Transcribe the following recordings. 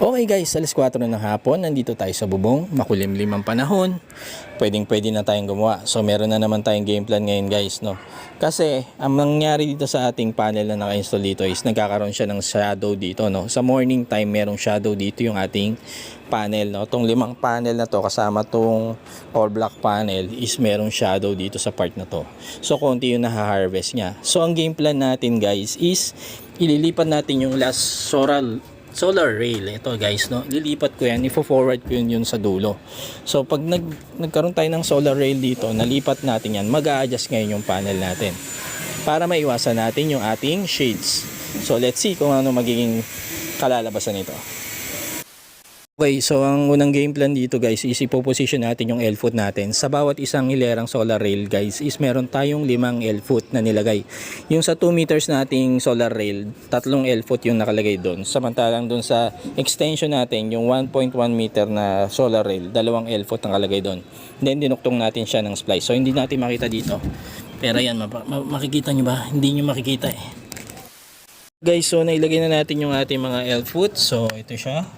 Okay guys, alas 4 na ng hapon, nandito tayo sa bubong, makulimlim ang panahon, pwede na tayong gumawa. So meron na naman tayong game plan ngayon guys, no? Kasi ang nangyari dito sa ating panel na naka-install dito is nagkakaroon siya ng shadow dito, no? Sa morning time merong shadow dito yung ating panel, no? Tong limang panel na to kasama tong all black panel is merong shadow dito sa part na to. So konti yung naha-harvest niya. So ang game plan natin guys is ililipat natin yung last solar rail. Ito guys, no, lilipat ko yan, ifo-forward ko yun sa dulo. So pag nagkaroon tayo ng solar rail dito, nalipat natin yan, mag-a-adjust ngayon yung panel natin para maiwasan natin yung ating shades. So let's see kung ano magiging kalalabasan nito. Okay, so ang unang game plan dito guys is ipoposition natin yung L-foot natin. Sa bawat isang hilerang solar rail guys is meron tayong 5 L-foot na nilagay. Yung sa 2 meters nating solar rail, 3 L-foot yung nakalagay doon. Samantalang doon sa extension natin, yung 1.1 meter na solar rail, 2 L-foot ang nakalagay doon. Then dinuktong natin siya ng splice. So hindi natin makita dito. Pero yan, makikita nyo ba? Hindi nyo makikita eh. Guys, so nailagay na natin yung ating mga L-foot. So ito siya.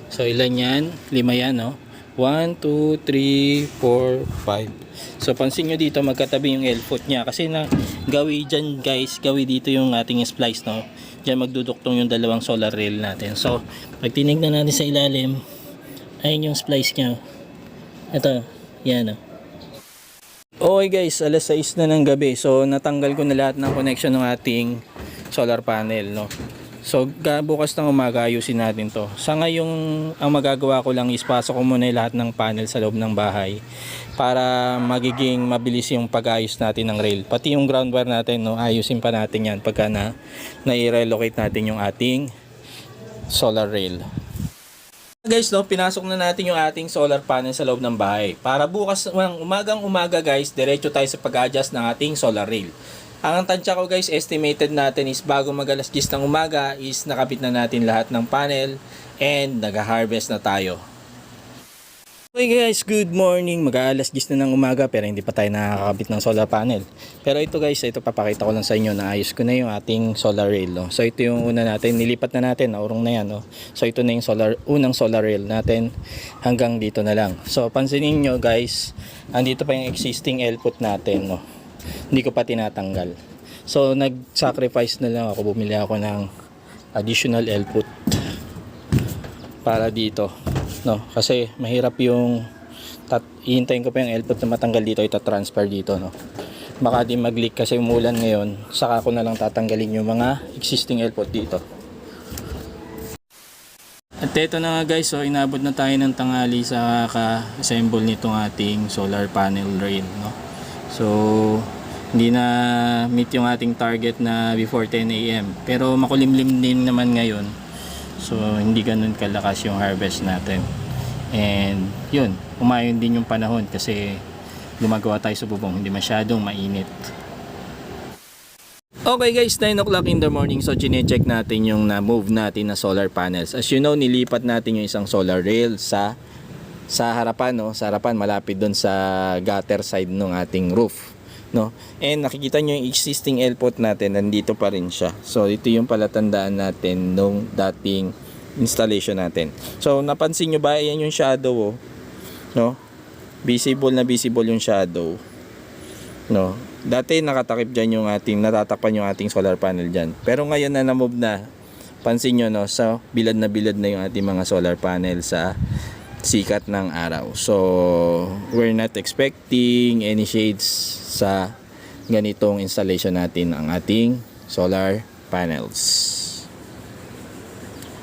So ilan yan? 5 yan, no? 1, 2, 3, 4, 5. So pansin nyo dito magkatabi yung L-foot nya. Kasi gawi dyan guys, gawi dito yung ating splice, no? Dyan magduduktong yung dalawang solar rail natin. So pag tinignan natin sa ilalim, ayun yung splice nya. Ito, yan, no? Okay guys, alas 6 na ng gabi. So natanggal ko na lahat ng connection ng ating solar panel, no? So bukas ng umaga ayusin natin to. Sa ngayong ang magagawa ko lang is pasok ko muna lahat ng panel sa loob ng bahay para magiging mabilis yung pag-ayos natin ng rail. Pati yung ground wire natin, no, ayusin pa natin yan pagka na-relocate natin yung ating solar rail. Guys, no, pinasok na natin yung ating solar panel sa loob ng bahay. Para bukas umagang umaga guys, diretso tayo sa pag-adjust ng ating solar rail. Ang tansya ko guys, estimated natin is bago mag-alas 10 ng umaga is nakabit na natin lahat ng panel and nag-harvest na tayo. Okay guys, good morning. Mag-alas 10 na ng umaga pero hindi pa tayo nakakabit ng solar panel. Pero ito guys, ito papakita ko lang sa inyo na ayos ko na yung ating solar rail. No? So ito yung una natin, nilipat na natin, naurong na yan. No? So ito na yung unang solar rail natin hanggang dito na lang. So pansinin nyo guys, andito pa yung existing L-foot natin. No? Hindi ko pa tinatanggal. So nag-sacrifice na lang ako, bumili ako ng additional L-foot para dito, no, kasi mahirap yung ihintayin ko pa yung L-foot na matanggal dito, ita-transfer dito, no. Baka di mag-leak kasi umulan ngayon, saka ko na lang tatanggalin yung mga existing L-foot dito. At ito na nga guys, so inabot na tayo ng tanghali sa ka-assemble nitong ating solar panel rail, no. So hindi na meet yung ating target na before 10 AM. Pero makulimlim din naman ngayon. So hindi ganun kalakas yung harvest natin. And yun, umayon din yung panahon kasi gumagawa tayo sa bubong, hindi masyadong mainit. Okay guys, 9 o'clock in the morning. So gine-check natin yung na-move natin na solar panels. As you know, nilipat natin yung isang solar rail sa harapan, no? Sa harapan, malapit doon sa gutter side ng ating roof, no? And nakikita nyo yung existing L-foot natin, nandito pa rin siya. So ito yung palatandaan natin nung dating installation natin. So napansin nyo ba, yan yung shadow, oh, no? Visible yung shadow, no? Dati nakatakip dyan yung ating, natatakpan yung ating solar panel dyan. Pero ngayon na na-move na, pansin nyo, no? So bilad na yung ating mga solar panel sa sikat ng araw. So we're not expecting any shades sa ganitong installation natin ang ating solar panels.